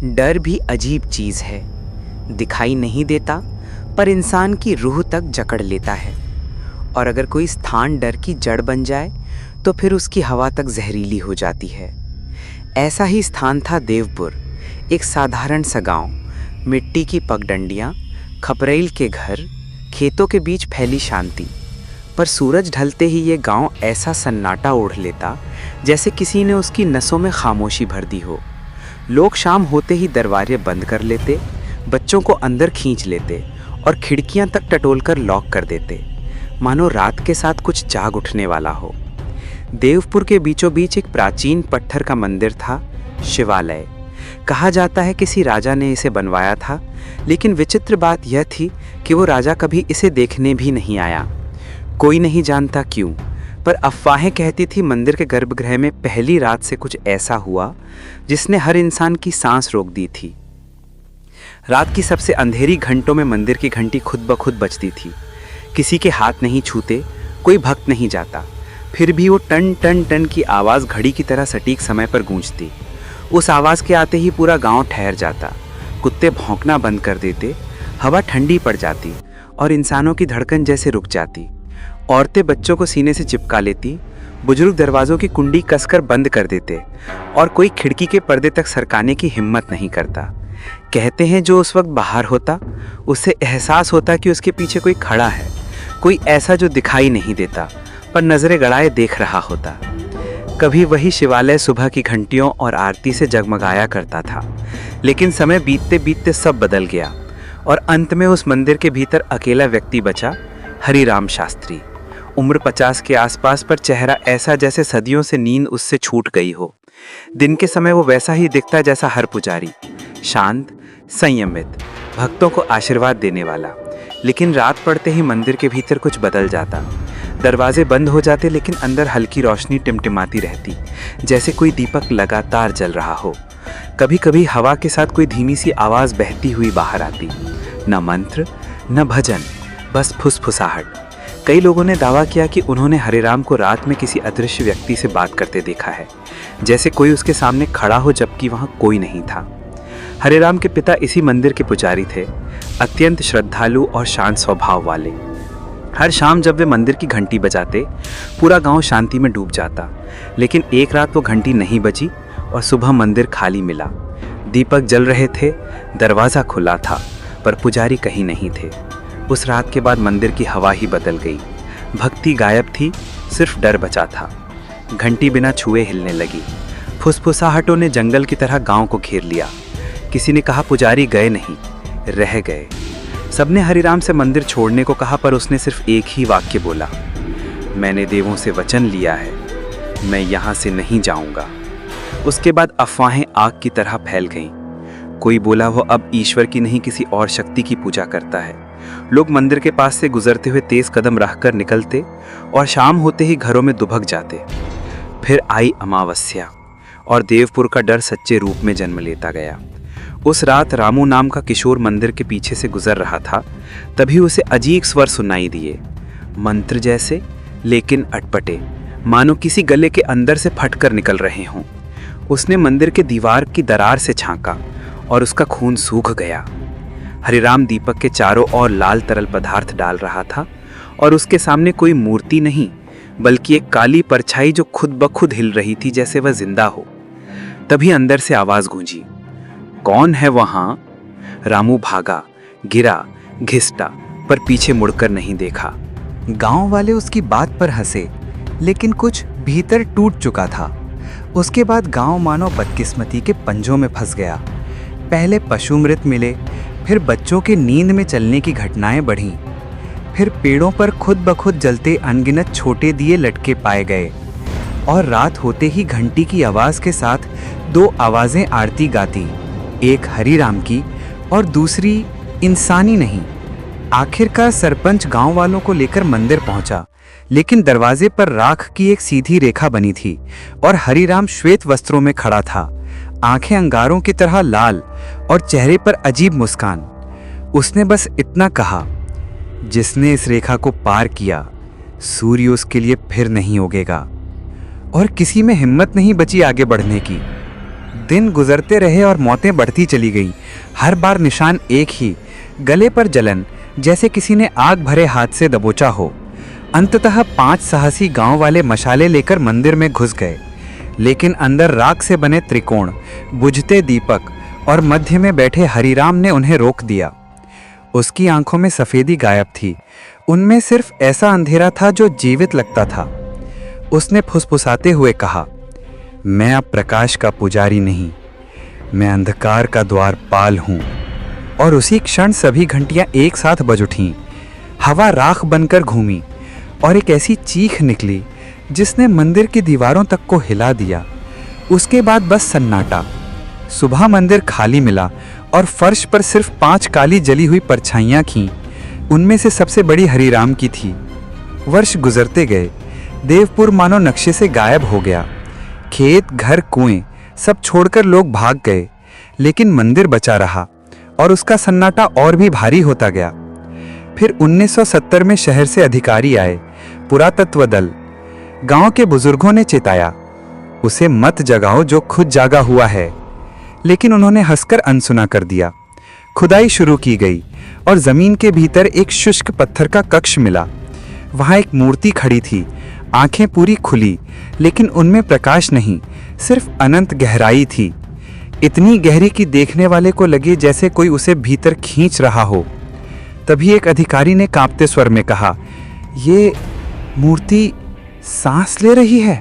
डर भी अजीब चीज है। दिखाई नहीं देता पर इंसान की रूह तक जकड़ लेता है। और अगर कोई स्थान डर की जड़ बन जाए तो फिर उसकी हवा तक जहरीली हो जाती है। ऐसा ही स्थान था देवपुर, एक साधारण सा गांव। मिट्टी की पगडंडियाँ, खपरेल के घर, खेतों के बीच फैली शांति। पर सूरज ढलते ही ये गांव ऐसा सन्नाटा ओढ़ लेता जैसे किसी ने उसकी नसों में खामोशी भर दी हो। लोग शाम होते ही दरवाजे बंद कर लेते, बच्चों को अंदर खींच लेते और खिड़कियां तक टटोलकर लॉक कर देते, मानो रात के साथ कुछ जाग उठने वाला हो। देवपुर के बीचों बीच एक प्राचीन पत्थर का मंदिर था, शिवालय। कहा जाता है किसी राजा ने इसे बनवाया था, लेकिन विचित्र बात यह थी कि वो राजा कभी इसे देखने भी नहीं आया। कोई नहीं जानता क्यों, पर अफवाहें कहती थी मंदिर के गर्भगृह में पहली रात से कुछ ऐसा हुआ जिसने हर इंसान की सांस रोक दी थी। रात की सबसे अंधेरी घंटों में मंदिर की घंटी खुद ब खुद बजती थी। किसी के हाथ नहीं छूते, कोई भक्त नहीं जाता, फिर भी वो टन टन टन की आवाज़ घड़ी की तरह सटीक समय पर गूंजती। उस आवाज़ के आते ही पूरा गांव ठहर जाता, कुत्ते भौंकना बंद कर देते, हवा ठंडी पड़ जाती और इंसानों की धड़कन जैसे रुक जाती। औरतें बच्चों को सीने से चिपका लेती, बुजुर्ग दरवाज़ों की कुंडी कसकर बंद कर देते और कोई खिड़की के पर्दे तक सरकाने की हिम्मत नहीं करता। कहते हैं जो उस वक्त बाहर होता उससे एहसास होता कि उसके पीछे कोई खड़ा है, कोई ऐसा जो दिखाई नहीं देता पर नज़रें गड़ाए देख रहा होता। कभी वही शिवालय सुबह की घंटियों और आरती से जगमगाया करता था, लेकिन समय बीतते बीतते सब बदल गया और अंत में उस मंदिर के भीतर अकेला व्यक्ति बचा, हरिराम शास्त्री। उम्र 50 के आसपास, पर चेहरा ऐसा जैसे सदियों से नींद उससे छूट गई हो। दिन के समय वो वैसा ही दिखता जैसा हर पुजारी, शांत, संयमित, भक्तों को आशीर्वाद देने वाला। लेकिन रात पड़ते ही मंदिर के भीतर कुछ बदल जाता। दरवाजे बंद हो जाते, लेकिन अंदर हल्की रोशनी टिमटिमाती रहती, जैसे कोई दीपक लगातार जल रहा हो। कभी कभी हवा के साथ कोई धीमी सी आवाज़ बहती हुई बाहर आती। न मंत्र, न भजन, बस फुसफुसाहट। कई लोगों ने दावा किया कि उन्होंने हरिराम को रात में किसी अदृश्य व्यक्ति से बात करते देखा है, जैसे कोई उसके सामने खड़ा हो जबकि वहां कोई नहीं था। हरिराम के पिता इसी मंदिर के पुजारी थे, अत्यंत श्रद्धालु और शांत स्वभाव वाले। हर शाम जब वे मंदिर की घंटी बजाते, पूरा गांव शांति में डूब जाता। लेकिन एक रात वो घंटी नहीं बजी और सुबह मंदिर खाली मिला। दीपक जल रहे थे, दरवाज़ा खुला था, पर पुजारी कहीं नहीं थे। उस रात के बाद मंदिर की हवा ही बदल गई। भक्ति गायब थी, सिर्फ डर बचा था। घंटी बिना छुए हिलने लगी। फुसफुसाहटों ने जंगल की तरह गांव को घेर लिया। किसी ने कहा पुजारी गए नहीं, रह गए। सबने हरिराम से मंदिर छोड़ने को कहा, पर उसने सिर्फ एक ही वाक्य बोला, मैंने देवों से वचन लिया है, मैं यहाँ से नहीं जाऊँगा। उसके बाद अफवाहें आग की तरह फैल गईं। कोई बोला वो अब ईश्वर की नहीं किसी और शक्ति की पूजा करता है। लोग मंदिर के पास से गुजरते हुए तेज कदम रखकर निकलते और शाम होते ही घरों में दुबक जाते। फिर आई अमावस्या और देवपुर का डर सच्चे रूप में जन्म लेता गया। उस रात रामू नाम का किशोर मंदिर के पीछे से गुजर रहा था। तभी उसे अजीब स्वर सुनाई दिए, मंत्र जैसे, लेकिन अटपटे, मानो किसी गले के अंदर से फटकर निकल रहे हों। उसने मंदिर के दीवार की दरार से झांका और उसका खून सूख गया। हरिराम दीपक के चारों ओर लाल तरल पदार्थ डाल रहा था और उसके सामने कोई मूर्ति नहीं, बल्कि एक काली परछाई जो खुद ब खुद हिल रही थी जैसे वह जिंदा हो। तभी अंदर से आवाज गूंजी, कौन है वहां? रामू भागा, गिरा, घिसटा, पर पीछे मुड़कर नहीं देखा। गांव वाले उसकी बात पर हंसे, लेकिन कुछ भीतर टूट चुका था। उसके बाद गांव मानो बदकिस्मती के पंजों में फंस गया। पहले पशु मृत मिले, फिर बच्चों के नींद में चलने की घटनाएं बढ़ीं, फिर पेड़ों पर खुद ब खुद जलते अनगिनत छोटे दिए लटके पाए गए और रात होते ही घंटी की आवाज़ के साथ दो आवाज़ें आरती गाती, एक हरिराम की और दूसरी इंसानी नहीं। आखिरकार सरपंच गांव वालों को लेकर मंदिर पहुंचा, लेकिन दरवाजे पर राख की एक सीधी रेखा बनी थी और हरिराम श्वेत वस्त्रों में खड़ा था, आंखें अंगारों की तरह लाल और चेहरे पर अजीब मुस्कान। उसने बस इतना कहा, जिसने इस रेखा को पार किया, सूर्य उसके लिए फिर नहीं उगेगा। और किसी में हिम्मत नहीं बची आगे बढ़ने की। दिन गुजरते रहे और मौतें बढ़ती चली गई। हर बार निशान एक ही, गले पर जलन, जैसे किसी ने आग भरे हाथ से दबोचा हो। अंततः 5 साहसी गांव वाले मशाले लेकर मंदिर में घुस गए, लेकिन अंदर राख से बने त्रिकोण, बुझते दीपक और मध्य में बैठे हरिराम ने उन्हें रोक दिया। उसकी आंखों में सफेदी गायब थी, उनमें सिर्फ ऐसा अंधेरा था जो जीवित लगता था। उसने फुसफुसाते हुए कहा, मैं अब प्रकाश का पुजारी नहीं, मैं अंधकार का द्वारपाल हूं। और उसी क्षण सभी घंटियां एक साथ बज उठीं। हवा राख बनकर घूमी और एक ऐसी चीख निकली जिसने मंदिर की दीवारों तक को हिला दिया। उसके बाद बस सन्नाटा। सुबह मंदिर खाली मिला और फर्श पर सिर्फ 5 काली जली हुई परछाइयां थीं। उनमें से सबसे बड़ी हरिराम की थी। वर्ष गुजरते गए, देवपुर मानो नक्शे से गायब हो गया। खेत, घर, कुएं सब छोड़कर लोग भाग गए, लेकिन मंदिर बचा रहा और उसका सन्नाटा और भी भारी होता गया। फिर 1970 में शहर से अधिकारी आए, पुरातत्व दल। गांव के बुजुर्गों ने चेताया, उसे मत जगाओ जो खुद जागा हुआ है, लेकिन उन्होंने हंसकर अनसुना कर दिया। खुदाई शुरू की गई और जमीन के भीतर एक शुष्क पत्थर का कक्ष मिला। वहां एक मूर्ति खड़ी थी, आंखें पूरी खुली, लेकिन उनमें प्रकाश नहीं, सिर्फ अनंत गहराई थी। इतनी गहरी कि देखने वाले को लगे जैसे कोई उसे भीतर खींच रहा हो। तभी एक अधिकारी ने कांपते स्वर में कहा, ये मूर्ति सांस ले रही है।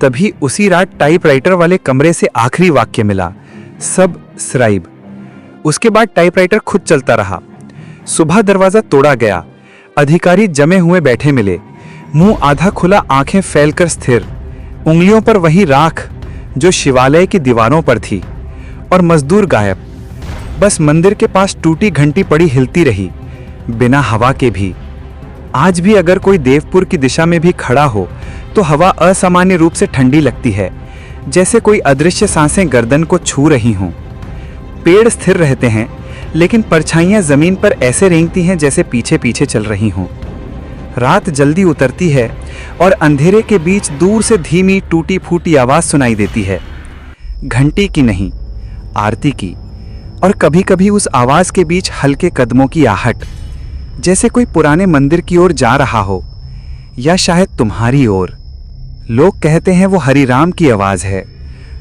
तभी उसी रात टाइपराइटर वाले कमरे से आखिरी वाक्य मिला, सब स्क्राइब। उसके बाद टाइपराइटर खुद चलता रहा। सुबह दरवाजा तोड़ा गया। अधिकारी जमे हुए बैठे मिले, मुंह आधा खुला, आंखें फैलकर स्थिर, उंगलियों पर वही राख जो शिवालय की दीवारों पर थी। और मजदूर गायब। बस मंदिर के पास टूटी घंटी पड़ी हिलती रही, बिना हवा के भी। आज भी अगर कोई देवपुर की दिशा में भी खड़ा हो तो हवा असामान्य रूप से ठंडी लगती है, जैसे कोई अदृश्य सांसें गर्दन को छू रही हों। पेड़ स्थिर रहते हैं, लेकिन परछाइयां जमीन पर ऐसे रेंगती हैं जैसे पीछे पीछे चल रही हों। रात जल्दी उतरती है और अंधेरे के बीच दूर से धीमी टूटी फूटी आवाज सुनाई देती है, घंटी की नहीं, आरती की। और कभी कभी उस आवाज के बीच हल्के कदमों की आहट, जैसे कोई पुराने मंदिर की ओर जा रहा हो, या शायद तुम्हारी ओर। लोग कहते हैं वो हरिराम की आवाज है,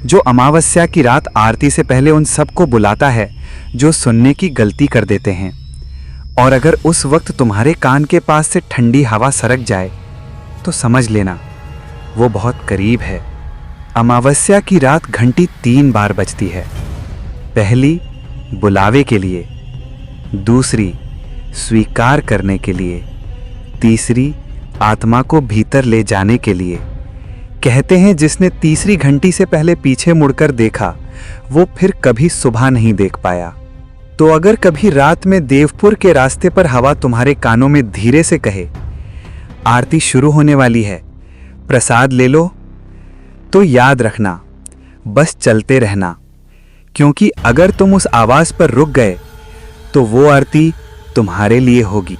जो अमावस्या की रात आरती से पहले उन सबको बुलाता है जो सुनने की गलती कर देते हैं। और अगर उस वक्त तुम्हारे कान के पास से ठंडी हवा सरक जाए तो समझ लेना वो बहुत करीब है। अमावस्या की रात घंटी 3 बार बजती है। पहली बुलावे के लिए, दूसरी स्वीकार करने के लिए, तीसरी आत्मा को भीतर ले जाने के लिए। कहते हैं जिसने तीसरी घंटी से पहले पीछे मुड़कर देखा वो फिर कभी सुबह नहीं देख पाया। तो अगर कभी रात में देवपुर के रास्ते पर हवा तुम्हारे कानों में धीरे से कहे, आरती शुरू होने वाली है, प्रसाद ले लो, तो याद रखना, बस चलते रहना, क्योंकि अगर तुम उस आवाज पर रुक गए तो वो आरती तुम्हारे लिए होगी।